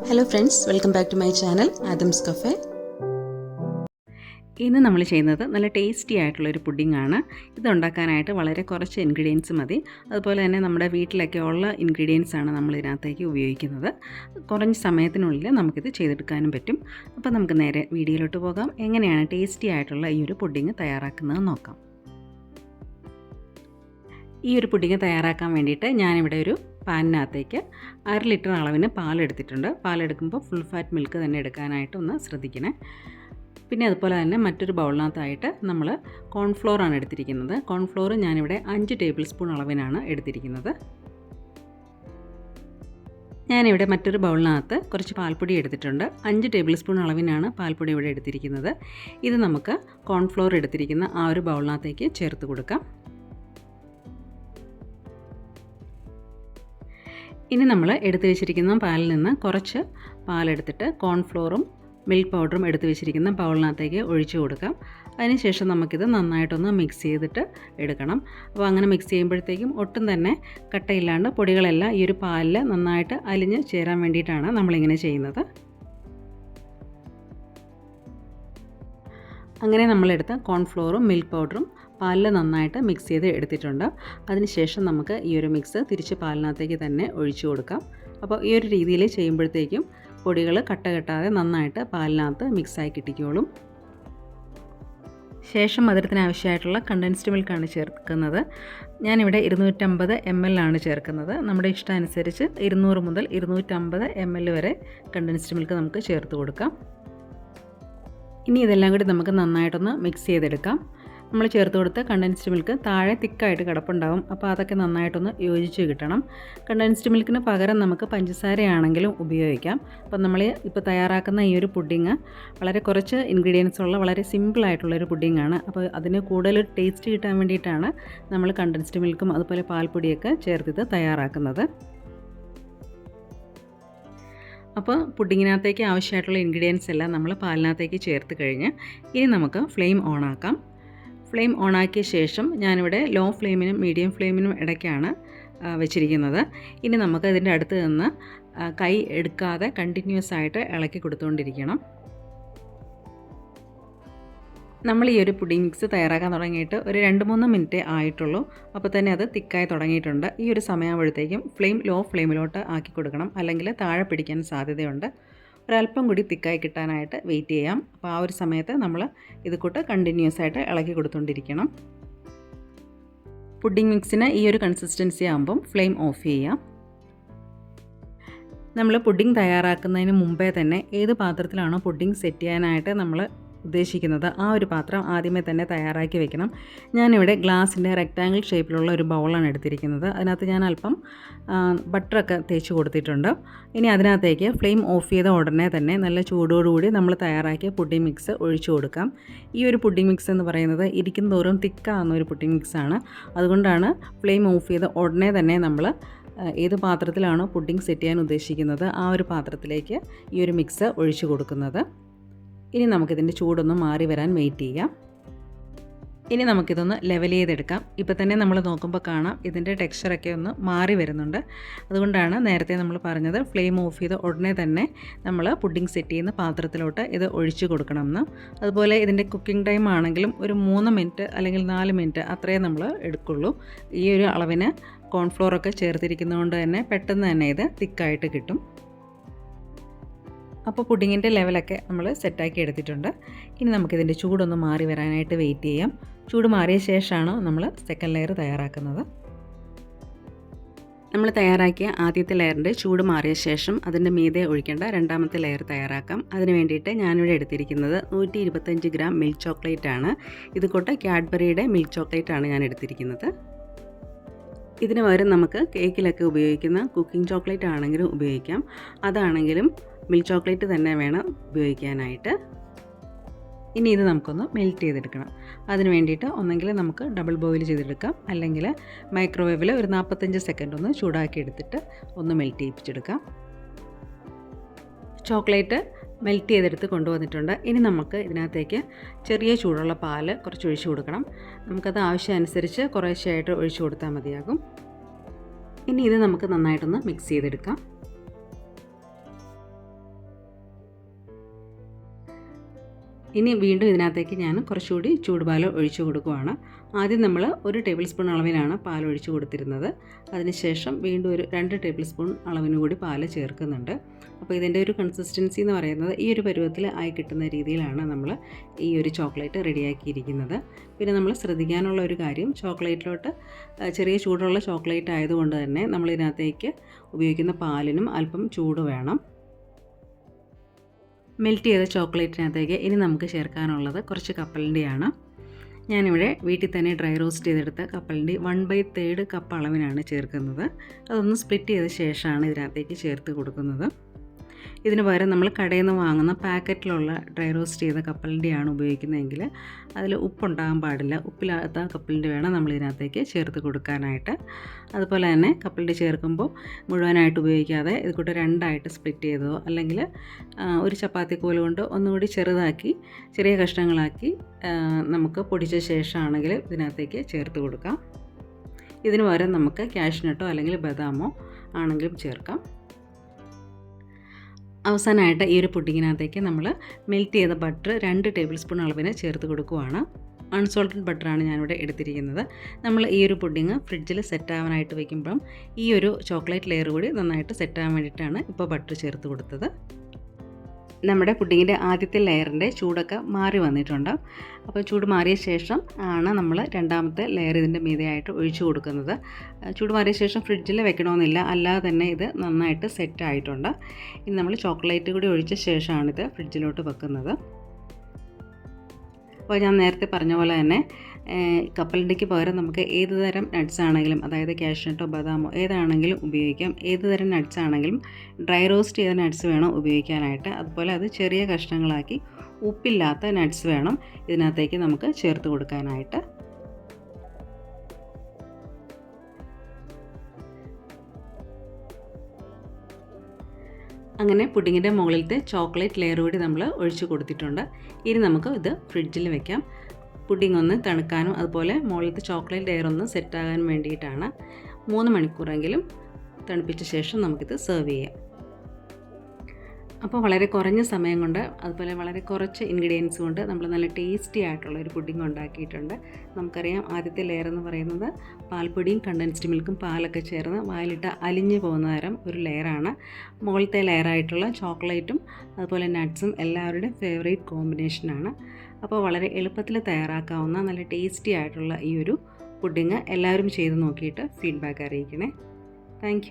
Hello friends, welcome back to my channel Adam's cafe. ഇന്ന് നമ്മൾ ചെയ്യുന്നത് നല്ല ടേസ്റ്റി ആയിട്ടുള്ളൊരു പുഡിംഗാണ്. ഇതുണ്ടാക്കാനായിട്ട് വളരെ കുറച്ച് ഇൻഗ്രീഡിയൻസ് മതി. അതുപോലെ തന്നെ നമ്മുടെ വീട്ടിലൊക്കെ ഉള്ള ഇൻഗ്രീഡിയൻസ് ആണ് നമ്മൾ ഇതിനകത്തേക്ക് ഉപയോഗിക്കുന്നത്. കുറഞ്ഞ സമയത്തിനുള്ളിൽ നമുക്കിത് ചെയ്തെടുക്കാനും പറ്റും. അപ്പോൾ നമുക്ക് നേരെ വീഡിയോയിലോട്ട് പോകാം. എങ്ങനെയാണ് ടേസ്റ്റി ആയിട്ടുള്ള ഈ ഒരു പുഡിംഗ് തയ്യാറാക്കുന്നത് നോക്കാം. ഈ ഒരു പുഡിംഗ് തയ്യാറാക്കാൻ വേണ്ടിയിട്ട് ഞാനിവിടെ ഒരു പാനിനകത്തേക്ക് 1/2 ലിറ്റർ അളവിന് പാലെടുത്തിട്ടുണ്ട്. പാലെടുക്കുമ്പോൾ ഫുൾ ഫാറ്റ് മിൽക്ക് തന്നെ എടുക്കാനായിട്ട് ഒന്ന് ശ്രദ്ധിക്കണേ. പിന്നെ അതുപോലെ തന്നെ മറ്റൊരു ബൗളിനകത്തായിട്ട് നമ്മൾ കോൺഫ്ലോറാണ് എടുത്തിരിക്കുന്നത്. കോൺഫ്ലോർ ഞാനിവിടെ 5 ടേബിൾ സ്പൂൺ അളവിനാണ് എടുത്തിരിക്കുന്നത്. ഞാനിവിടെ മറ്റൊരു ബൗളിനകത്ത് കുറച്ച് പാൽപ്പൊടി എടുത്തിട്ടുണ്ട്. 5 ടേബിൾ സ്പൂൺ അളവിനാണ് പാൽപ്പൊടി ഇവിടെ എടുത്തിരിക്കുന്നത്. ഇത് നമുക്ക് കോൺഫ്ലോർ എടുത്തിരിക്കുന്ന ആ ഒരു ബൗളിനകത്തേക്ക് ചേർത്ത് കൊടുക്കാം. ഇനി നമ്മൾ എടുത്തു വെച്ചിരിക്കുന്ന പാലിൽ നിന്ന് കുറച്ച് പാലെടുത്തിട്ട് കോൺഫ്ലോറും മിൽക്ക് പൗഡറും എടുത്തു വെച്ചിരിക്കുന്ന ബൗളിനകത്തേക്ക് ഒഴിച്ചു കൊടുക്കാം. അതിനുശേഷം നമുക്കിത് നന്നായിട്ടൊന്ന് മിക്സ് ചെയ്തിട്ട് എടുക്കണം. അപ്പോൾ അങ്ങനെ മിക്സ് ചെയ്യുമ്പോഴത്തേക്കും ഒട്ടും തന്നെ കട്ടയില്ലാണ്ട് പൊടികളെല്ലാം ഈ ഒരു പാലിൽ നന്നായിട്ട് അലിഞ്ഞ് ചേരാൻ വേണ്ടിയിട്ടാണ് നമ്മളിങ്ങനെ ചെയ്യുന്നത്. അങ്ങനെ നമ്മളെടുത്ത കോൺഫ്ലോറും മിൽക്ക് പൗഡറും പാലിൽ നന്നായിട്ട് മിക്സ് ചെയ്ത് എടുത്തിട്ടുണ്ട്. അതിനുശേഷം നമുക്ക് ഈ ഒരു മിക്സ് തിരിച്ച് പാലിനകത്തേക്ക് തന്നെ ഒഴിച്ചു കൊടുക്കാം. അപ്പോൾ ഈ ഒരു രീതിയിൽ ചെയ്യുമ്പോഴത്തേക്കും പൊടികൾ കട്ട കെട്ടാതെ നന്നായിട്ട് പാലിനകത്ത് മിക്സായി കിട്ടിക്കോളും. ശേഷം മധുരത്തിന് ആവശ്യമായിട്ടുള്ള കണ്ടൻസ്ഡ് മിൽക്കാണ് ചേർക്കുന്നത്. ഞാനിവിടെ 250 ml ആണ് ചേർക്കുന്നത്. നമ്മുടെ ഇഷ്ടമനുസരിച്ച് 200 മുതൽ 250 ml വരെ കണ്ടൻസ്ഡ് മിൽക്ക് നമുക്ക് ചേർത്ത് കൊടുക്കാം. ഇനി ഇതെല്ലാം കൂടി നമുക്ക് നന്നായിട്ടൊന്ന് മിക്സ് ചെയ്തെടുക്കാം. നമ്മൾ ചേർത്ത് കൊടുത്ത കണ്ടൻസ്ഡ് മിൽക്ക് താഴെ തിക്കായിട്ട് കിടപ്പുണ്ടാവും. അപ്പോൾ അതൊക്കെ നന്നായിട്ടൊന്ന് യോജിച്ച് കിട്ടണം. കണ്ടൻസ്ഡ് മിൽക്കിന് പകരം നമുക്ക് പഞ്ചസാരയാണെങ്കിലും ഉപയോഗിക്കാം. അപ്പോൾ നമ്മൾ ഇപ്പോൾ തയ്യാറാക്കുന്ന ഈ ഒരു പുഡിങ് വളരെ കുറച്ച് ഇൻഗ്രീഡിയൻസ് ഉള്ള വളരെ സിമ്പിളായിട്ടുള്ളൊരു പുഡിങ്ങാണ്. അപ്പോൾ അതിന് കൂടുതൽ ടേസ്റ്റ് കിട്ടാൻ വേണ്ടിയിട്ടാണ് നമ്മൾ കണ്ടൻസ്ഡ് മിൽക്കും അതുപോലെ പാൽപ്പൊടിയൊക്കെ ചേർത്തിത് തയ്യാറാക്കുന്നത്. അപ്പോൾ പുഡിങ്ങിനകത്തേക്ക് ആവശ്യമായിട്ടുള്ള ഇൻഗ്രീഡിയൻസ് എല്ലാം നമ്മൾ പാലിനകത്തേക്ക് ചേർത്ത് കഴിഞ്ഞ് ഇനി നമുക്ക് ഫ്ലെയിം ഓണാക്കാം. ഫ്ലെയിം ഓണാക്കിയ ശേഷം ഞാനിവിടെ ലോ ഫ്ലെയിമിനും മീഡിയം ഫ്ലെയിമിനും ഇടയ്ക്കാണ് വെച്ചിരിക്കുന്നത്. ഇനി നമുക്ക് ഇതിൻ്റെ അടുത്ത് നിന്ന് കൈ എടുക്കാതെ കണ്ടിന്യൂസ് ആയിട്ട് ഇളക്കി കൊടുത്തുകൊണ്ടിരിക്കണം. നമ്മൾ ഈ ഒരു പുഡിംഗ് മിക്സ് തയ്യാറാക്കാൻ തുടങ്ങിയിട്ട് ഒരു 2-3 മിനിറ്റേ ആയിട്ടുള്ളൂ. അപ്പോൾ തന്നെ അത് തിക്കായി തുടങ്ങിയിട്ടുണ്ട്. ഈ ഒരു സമയമാകുമ്പോഴത്തേക്കും ഫ്ലെയിം ലോ ഫ്ലെയിമിലോട്ട് ആക്കി കൊടുക്കണം, അല്ലെങ്കിൽ താഴെ പിടിക്കാൻ സാധ്യതയുണ്ട്. ഒരല്പം കൂടി തിക്കായി കിട്ടാനായിട്ട് വെയിറ്റ് ചെയ്യാം. അപ്പോൾ ആ ഒരു സമയത്ത് നമ്മൾ ഇത് കൂട്ട് കണ്ടിന്യൂസ് ആയിട്ട് ഇളക്കി കൊടുത്തുകൊണ്ടിരിക്കണം. പുഡിംഗ് മിക്സിന് ഈ ഒരു കൺസിസ്റ്റൻസി ആകുമ്പം ഫ്ലെയിം ഓഫ് ചെയ്യാം. നമ്മൾ പുഡിംഗ് തയ്യാറാക്കുന്നതിന് മുമ്പേ തന്നെ ഏത് പാത്രത്തിലാണോ പുഡിംഗ് സെറ്റ് ചെയ്യാനായിട്ട് നമ്മൾ ഉദ്ദേശിക്കുന്നത് ആ ഒരു പാത്രം ആദ്യമേ തന്നെ തയ്യാറാക്കി വെക്കണം. ഞാനിവിടെ ഗ്ലാസിൻ്റെ റെക്റ്റാങ്കിൾ ഷേപ്പിലുള്ള ഒരു ബൗളാണ് എടുത്തിരിക്കുന്നത്. അതിനകത്ത് ഞാൻ അല്പം ബട്ടറൊക്കെ തേച്ച് കൊടുത്തിട്ടുണ്ട്. ഇനി അതിനകത്തേക്ക് ഫ്ലെയിം ഓഫ് ചെയ്ത ഉടനെ തന്നെ നല്ല ചൂടോടുകൂടി നമ്മൾ തയ്യാറാക്കിയ പുഡിംഗ് മിക്സ് ഒഴിച്ചു കൊടുക്കാം. ഈ ഒരു പുഡിംഗ് മിക്സ് എന്ന് പറയുന്നത് ഇരിക്കും തോറും തിക്കാവുന്ന ഒരു പുഡിംഗ് മിക്സാണ്. അതുകൊണ്ടാണ് ഫ്ലെയിം ഓഫ് ചെയ്ത ഉടനെ തന്നെ നമ്മൾ ഏത് പാത്രത്തിലാണോ പുഡിംഗ് സെറ്റ് ചെയ്യാൻ ഉദ്ദേശിക്കുന്നത് ആ ഒരു പാത്രത്തിലേക്ക് ഈ ഒരു മിക്സ് ഒഴിച്ചു കൊടുക്കുന്നത്. ഇനി നമുക്കിതിൻ്റെ ചൂടൊന്ന് മാറി വരാൻ വെയിറ്റ് ചെയ്യാം. ഇനി നമുക്കിതൊന്ന് ലെവൽ ചെയ്തെടുക്കാം. ഇപ്പോൾ തന്നെ നമ്മൾ നോക്കുമ്പോൾ കാണാം ഇതിൻ്റെ ടെക്സ്ചറൊക്കെ ഒന്ന് മാറി വരുന്നുണ്ട്. അതുകൊണ്ടാണ് നേരത്തെ നമ്മൾ പറഞ്ഞത് ഫ്ലെയിം ഓഫ് ചെയ്ത് ഉടനെ തന്നെ നമ്മൾ പുഡിംഗ് സെറ്റ് ചെയ്യുന്ന പാത്രത്തിലോട്ട് ഇത് ഒഴിച്ചു കൊടുക്കണമെന്ന്. അതുപോലെ ഇതിൻ്റെ കുക്കിംഗ് ടൈം ആണെങ്കിലും ഒരു 3 മിനിറ്റ് അല്ലെങ്കിൽ 4 മിനിറ്റ് അത്രയേ നമ്മൾ എടുക്കുള്ളൂ. ഈ ഒരു അളവിന് കോൺഫ്ലോറൊക്കെ ചേർത്തിരിക്കുന്നതുകൊണ്ട് തന്നെ പെട്ടെന്ന് തന്നെ ഇത് തിക്കായിട്ട് കിട്ടും. അപ്പോൾ പുഡിങ്ങിൻ്റെ ലെവലൊക്കെ നമ്മൾ സെറ്റാക്കി എടുത്തിട്ടുണ്ട്. ഇനി നമുക്കിതിൻ്റെ ചൂടൊന്ന് മാറി വരാനായിട്ട് വെയിറ്റ് ചെയ്യാം. ചൂട് മാറിയ ശേഷമാണ് നമ്മൾ സെക്കൻഡ് ലെയർ തയ്യാറാക്കുന്നത്. നമ്മൾ തയ്യാറാക്കിയ ആദ്യത്തെ ലെയറിൻ്റെ ചൂട് മാറിയ ശേഷം അതിൻ്റെ മീതെ ഒഴിക്കേണ്ട രണ്ടാമത്തെ ലെയർ തയ്യാറാക്കാം. അതിന് വേണ്ടിയിട്ട് ഞാനിവിടെ എടുത്തിരിക്കുന്നത് 125 ഗ്രാം മിൽക്ക് ചോക്ലേറ്റ് ആണ്. ഇത് കൂട്ട് കാഡ്ബറിയുടെ മിൽക്ക് ചോക്ലേറ്റ് ആണ് ഞാൻ എടുത്തിരിക്കുന്നത്. ഇതിന് പകരം നമുക്ക് കേക്കിലൊക്കെ ഉപയോഗിക്കുന്ന കുക്കിംഗ് ചോക്ലേറ്റ് ആണെങ്കിലും ഉപയോഗിക്കാം. അതാണെങ്കിലും മിൽക്ക് ചോക്ലേറ്റ് തന്നെ വേണം ഉപയോഗിക്കാനായിട്ട്. ഇനി ഇത് നമുക്കൊന്ന് മെൽറ്റ് ചെയ്തെടുക്കണം. അതിന് വേണ്ടിയിട്ട് ഒന്നെങ്കിൽ നമുക്ക് ഡബിൾ ബോയിൽ ചെയ്തെടുക്കാം, അല്ലെങ്കിൽ മൈക്രോവേവിൽ ഒരു 45 സെക്കൻഡ് ഒന്ന് ചൂടാക്കി എടുത്തിട്ട് ഒന്ന് മെൽറ്റ് ചെയ്യിപ്പിച്ചെടുക്കാം. ചോക്ലേറ്റ് മെൽറ്റ് ചെയ്തെടുത്ത് കൊണ്ടുവന്നിട്ടുണ്ട്. ഇനി നമുക്ക് ഇതിനകത്തേക്ക് ചെറിയ ചൂടുള്ള പാല് കുറച്ച് ഒഴിച്ചു കൊടുക്കണം. നമുക്കത് ആവശ്യമനുസരിച്ച് കുറേശ്ശെയായിട്ട് ഒഴിച്ചു കൊടുത്താൽ മതിയാകും. ഇനി ഇത് നമുക്ക് നന്നായിട്ടൊന്ന് മിക്സ് ചെയ്തെടുക്കാം. ഇനി വീണ്ടും ഇതിനകത്തേക്ക് ഞാൻ കുറച്ചുകൂടി ചൂടുപാൽ ഒഴിച്ചു കൊടുക്കുകയാണ്. ആദ്യം നമ്മൾ 1 ടേബിൾ സ്പൂൺ അളവിലാണ് പാൽ ഒഴിച്ചു കൊടുത്തിരുന്നത്. അതിനുശേഷം വീണ്ടും ഒരു 2 ടേബിൾ സ്പൂൺ അളവിന് കൂടി പാൽ ചേർക്കുന്നുണ്ട്. അപ്പോൾ ഇതിൻ്റെ ഒരു കൺസിസ്റ്റൻസി എന്ന് പറയുന്നത് ഈ ഒരു പരുവത്തിൽ ആയി കിട്ടുന്ന രീതിയിലാണ് നമ്മൾ ഈ ഒരു ചോക്ലേറ്റ് റെഡിയാക്കിയിരിക്കുന്നത്. പിന്നെ നമ്മൾ ശ്രദ്ധിക്കാനുള്ള ഒരു കാര്യം, ചോക്ലേറ്റിലോട്ട് ചെറിയ ചൂടുള്ള ചോക്ലേറ്റ് ആയതുകൊണ്ട് തന്നെ നമ്മൾ ഇതിനകത്തേക്ക് ഉപയോഗിക്കുന്ന പാലിനും അല്പം ചൂട് വേണം. മെൽറ്റ് ചെയ്ത ചോക്ലേറ്റിനകത്തേക്ക് ഇനി നമുക്ക് ചേർക്കാനുള്ളത് കുറച്ച് കപ്പലണ്ടിയാണ്. ഞാനിവിടെ വീട്ടിൽ തന്നെ ഡ്രൈ റോസ്റ്റ് ചെയ്തെടുത്ത കപ്പലണ്ടി 1/3 കപ്പ് അളവിനാണ് ചേർക്കുന്നത്. അതൊന്ന് സ്പ്ലിറ്റ് ചെയ്ത ശേഷമാണ് ഇതിനകത്തേക്ക് ചേർത്ത് കൊടുക്കുന്നത്. ഇതിന് പകരം നമ്മൾ കടയിൽ നിന്ന് വാങ്ങുന്ന പാക്കറ്റിലുള്ള ഡ്രൈ റോസ്റ്റ് ചെയ്ത കപ്പലണ്ടിയാണ് ഉപയോഗിക്കുന്നതെങ്കിൽ അതിൽ ഉപ്പുണ്ടാകാൻ പാടില്ല. ഉപ്പില്ലാത്ത കപ്പലണ്ടി വേണം നമ്മൾ ഇതിനകത്തേക്ക് ചേർത്ത് കൊടുക്കാനായിട്ട്. അതുപോലെ തന്നെ കപ്പലണ്ടി ചേർക്കുമ്പോൾ മുഴുവനായിട്ട് ഉപയോഗിക്കാതെ ഇത് കൂട്ട് 2ആയിട്ട് സ്പ്ലിറ്റ് ചെയ്തോ അല്ലെങ്കിൽ ഒരു ചപ്പാത്തി കോല് കൊണ്ട് ഒന്നുകൂടി ചെറുതാക്കി ചെറിയ കഷ്ണങ്ങളാക്കി നമുക്ക് പൊടിച്ച ശേഷമാണെങ്കിൽ ഇതിനകത്തേക്ക് ചേർത്ത് കൊടുക്കാം. ഇതിന് പകരം നമുക്ക് കാഷ്നട്ടോ അല്ലെങ്കിൽ ബദാമോ ആണെങ്കിലും ചേർക്കാം. അവസാനമായിട്ട് ഈ ഒരു പുഡിങ്ങിനകത്തേക്ക് നമ്മൾ മെൽറ്റ് ചെയ്ത ബട്ടർ 2 ടേബിൾ സ്പൂൺ അളവിന് ചേർത്ത് കൊടുക്കുകയാണ്. അൺസോൾട്ടഡ് ബട്ടറാണ് ഞാനിവിടെ എടുത്തിരിക്കുന്നത്. നമ്മൾ ഈ ഒരു പുഡിങ് ഫ്രിഡ്ജിൽ സെറ്റാവാനായിട്ട് വയ്ക്കുമ്പം ഈ ഒരു ചോക്ലേറ്റ് ലെയർ കൂടി നന്നായിട്ട് സെറ്റാകാൻ വേണ്ടിയിട്ടാണ് ഇപ്പോൾ ബട്ടർ ചേർത്ത് കൊടുത്തത്. നമ്മുടെ പുഡിങ്ങിൻ്റെ ആദ്യത്തെ ലെയറിൻ്റെ ചൂടൊക്കെ മാറി വന്നിട്ടുണ്ട്. അപ്പോൾ ചൂട് മാറിയ ശേഷം ആണ് നമ്മൾ രണ്ടാമത്തെ ലെയർ ഇതിൻ്റെ മീതെയായിട്ട് ഒഴിച്ചു കൊടുക്കുന്നത്. ചൂട് മാറിയ ശേഷം ഫ്രിഡ്ജിൽ വെക്കണമെന്നില്ല, അല്ലാതെ തന്നെ ഇത് നന്നായിട്ട് സെറ്റായിട്ടുണ്ട്. ഇനി നമ്മൾ ചോക്ലേറ്റ് കൂടി ഒഴിച്ച ശേഷമാണിത് ഫ്രിഡ്ജിലോട്ട് വെക്കുന്നത്. അപ്പോൾ ഞാൻ നേരത്തെ പറഞ്ഞ പോലെ തന്നെ കപ്പലണ്ടിക്ക് പകരം നമുക്ക് ഏത് തരം നട്ട്സ് ആണെങ്കിലും, അതായത് കാഷ്നട്ടോ ബദാമോ ഏതാണെങ്കിലും ഉപയോഗിക്കാം. ഏത് തരം നട്ട്സ് ആണെങ്കിലും ഡ്രൈ റോസ്റ്റ് ചെയ്ത നട്ട്സ് വേണം ഉപയോഗിക്കാനായിട്ട്. അതുപോലെ അത് ചെറിയ കഷ്ണങ്ങളാക്കി ഉപ്പില്ലാത്ത നട്ട്സ് വേണം ഇതിനകത്തേക്ക് നമുക്ക് ചേർത്ത് കൊടുക്കാനായിട്ട്. അങ്ങനെ പുഡിങ്ങിൻ്റെ മുകളിലത്തെ ചോക്ലേറ്റ് ലെയർ കൂടി നമ്മൾ ഒഴിച്ച് കൊടുത്തിട്ടുണ്ട്. ഇനി നമുക്ക് ഇത് ഫ്രിഡ്ജിൽ വെക്കാം. പുഡിംഗ് ഒന്ന് തണുക്കാനും അതുപോലെ മുകളിലത്തെ ചോക്ലേറ്റ് ലെയർ ഒന്ന് സെറ്റാകാൻ വേണ്ടിയിട്ടാണ്. 3 മണിക്കൂറെങ്കിലും തണുപ്പിച്ച ശേഷം നമുക്കിത് സെർവ് ചെയ്യാം. അപ്പോൾ വളരെ കുറഞ്ഞ സമയം കൊണ്ട് അതുപോലെ വളരെ കുറച്ച് ഇൻഗ്രീഡിയൻസ് കൊണ്ട് നമ്മൾ നല്ല ടേസ്റ്റി ആയിട്ടുള്ള ഒരു പുഡിംഗ് ഉണ്ടാക്കിയിട്ടുണ്ട്. നമുക്കറിയാം ആദ്യത്തെ ലെയർ എന്ന് പറയുന്നത് പാൽപ്പൊടിയും കണ്ടൻസ്ഡ് മിൽക്കും പാലൊക്കെ ചേർന്ന് വായിലിട്ട് അലിഞ്ഞു പോകുന്ന തരം ഒരു ലെയറാണ്. മുകളിലത്തെ ലെയറായിട്ടുള്ള ചോക്ലേറ്റും അതുപോലെ നട്ട്സും എല്ലാവരുടെയും ഫേവറേറ്റ് കോമ്പിനേഷനാണ്. അപ്പോൾ വളരെ എളുപ്പത്തിൽ തയ്യാറാക്കാവുന്ന നല്ല ടേസ്റ്റി ആയിട്ടുള്ള ഈ ഒരു പുഡിംഗ് എല്ലാവരും ചെയ്ത് നോക്കിയിട്ട് ഫീഡ്ബാക്ക് അറിയിക്കണേ. താങ്ക്